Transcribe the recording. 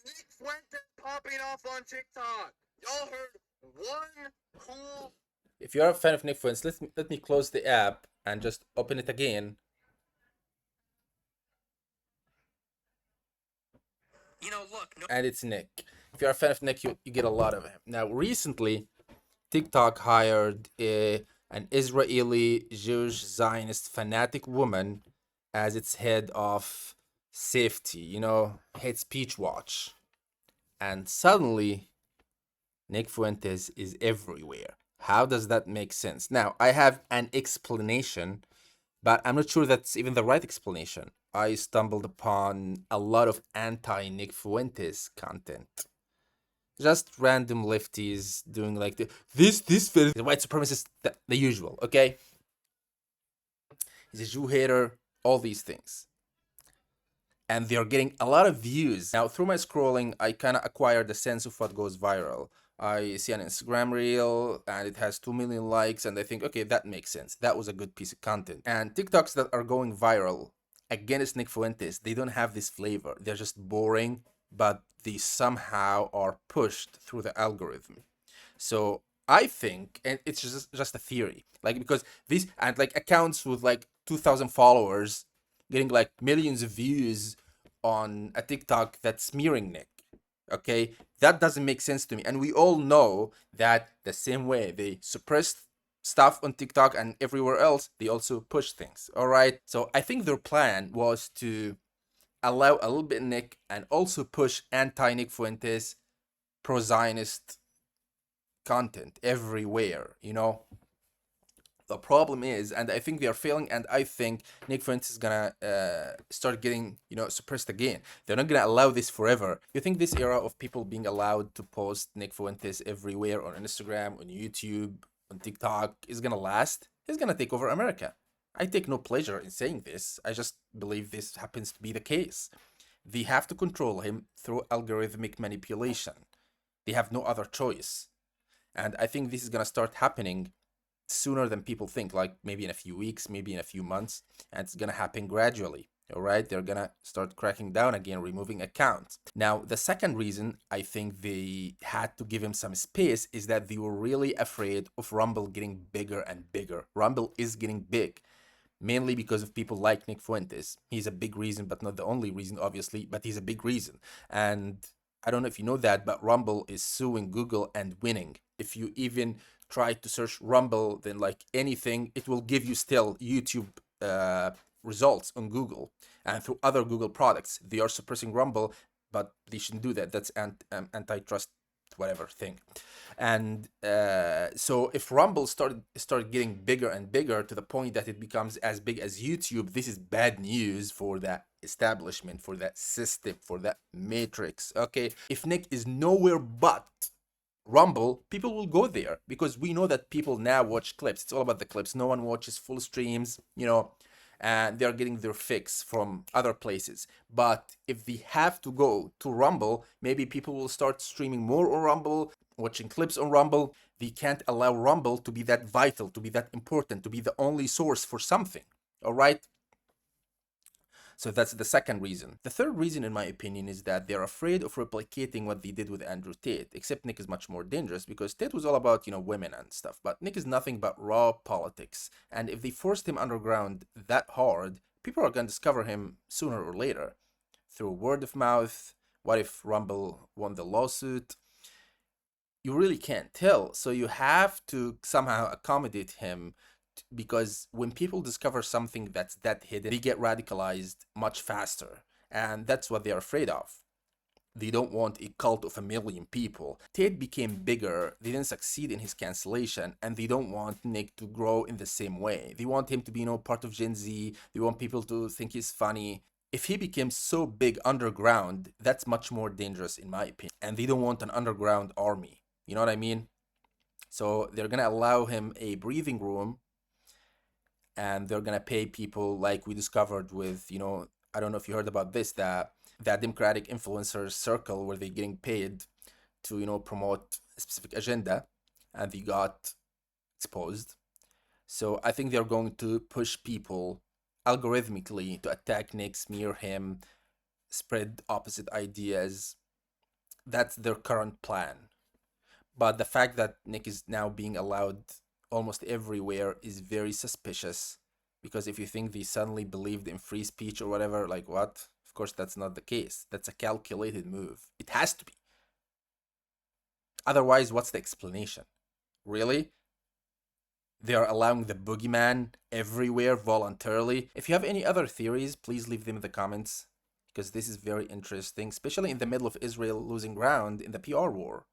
Nick Fuentes popping off on TikTok. Y'all heard one cool. If you're a fan of Nick Fuentes, let me close the app and just open it again. Look. No. And it's Nick. If you're a fan of Nick, you get a lot of him. Now, recently, TikTok hired an Israeli Jewish Zionist fanatic woman as its head of safety, hate speech watch. And suddenly, Nick Fuentes is everywhere. How does that make sense? Now, I have an explanation, but I'm not sure that's even the right explanation. I stumbled upon a lot of anti Nick Fuentes content. Just random lefties doing like the white supremacist, the usual, okay? He's a Jew hater, all these things. And they're getting a lot of views. Now, through my scrolling, I kind of acquired a sense of what goes viral. I see an Instagram reel and it has 2 million likes, and I think, okay, that makes sense. That was a good piece of content. And TikToks that are going viral against Nick Fuentes, they don't have this flavor. They're just boring, but they somehow are pushed through the algorithm. So I think, and it's just a theory, like because these and like accounts with like 2,000 followers getting like millions of views on a TikTok that's smearing Nick. Okay, that doesn't make sense to me. And we all know that the same way they suppressed stuff on TikTok and everywhere else, they also push things. All right. So I think their plan was to allow a little bit Nick and also push anti Nick Fuentes, pro Zionist content everywhere. The problem is, and I think they are failing, and I think Nick Fuentes is gonna start getting, suppressed again. They're not gonna allow this forever. You think this era of people being allowed to post Nick Fuentes everywhere on Instagram, on YouTube, on TikTok is gonna last? He's gonna take over America. I take no pleasure in saying this. I just believe this happens to be the case. They have to control him through algorithmic manipulation. They have no other choice. And I think this is going to start happening sooner than people think, like maybe in a few weeks, maybe in a few months, and it's going to happen gradually. All right, they're going to start cracking down again, removing accounts. Now, the second reason I think they had to give him some space is that they were really afraid of Rumble getting bigger and bigger. Rumble is getting big, mainly because of people like Nick Fuentes. He's a big reason, but not the only reason, obviously, but he's a big reason. And I don't know if you know that, but Rumble is suing Google and winning. If you even try to search Rumble, then like anything, it will give you still YouTube results on Google and through other Google products. They are suppressing Rumble, but they shouldn't do that. That's antitrust whatever thing. And so if Rumble started getting bigger and bigger to the point that it becomes as big as YouTube, this is bad news for that establishment, for that system, for that matrix. Okay, if Nick is nowhere but Rumble, people will go there because we know that people now watch clips. It's all about the clips. No one watches full streams, and they're getting their fix from other places. But if they have to go to Rumble, maybe people will start streaming more on Rumble, watching clips on Rumble. They can't allow Rumble to be that vital, to be that important, to be the only source for something. All right? So that's the second reason. The third reason, in my opinion, is that they're afraid of replicating what they did with Andrew Tate, except Nick is much more dangerous because Tate was all about, women and stuff, but Nick is nothing but raw politics. And if they forced him underground that hard, people are going to discover him sooner or later through word of mouth. What if Rumble won the lawsuit? You really can't tell. So you have to somehow accommodate him because when people discover something that's that hidden, they get radicalized much faster. And that's what they're afraid of. They don't want a cult of 1 million people. Tate became bigger, they didn't succeed in his cancellation, and they don't want Nick to grow in the same way. They want him to be, part of Gen Z, they want people to think he's funny. If he becomes so big underground, that's much more dangerous in my opinion. And they don't want an underground army. You know what I mean? So they're gonna allow him a breathing room and they're gonna pay people like we discovered with, I don't know if you heard about this, that Democratic influencers circle where they're getting paid to, promote a specific agenda, and they got exposed. So I think they're going to push people algorithmically to attack Nick, smear him, spread opposite ideas. That's their current plan. But the fact that Nick is now being allowed almost everywhere is very suspicious. Because if you think they suddenly believed in free speech or whatever, like what? Of course, that's not the case. That's a calculated move. It has to be. Otherwise, what's the explanation? Really? They are allowing the boogeyman everywhere voluntarily. If you have any other theories, please leave them in the comments because this is very interesting, especially in the middle of Israel losing ground in the PR war.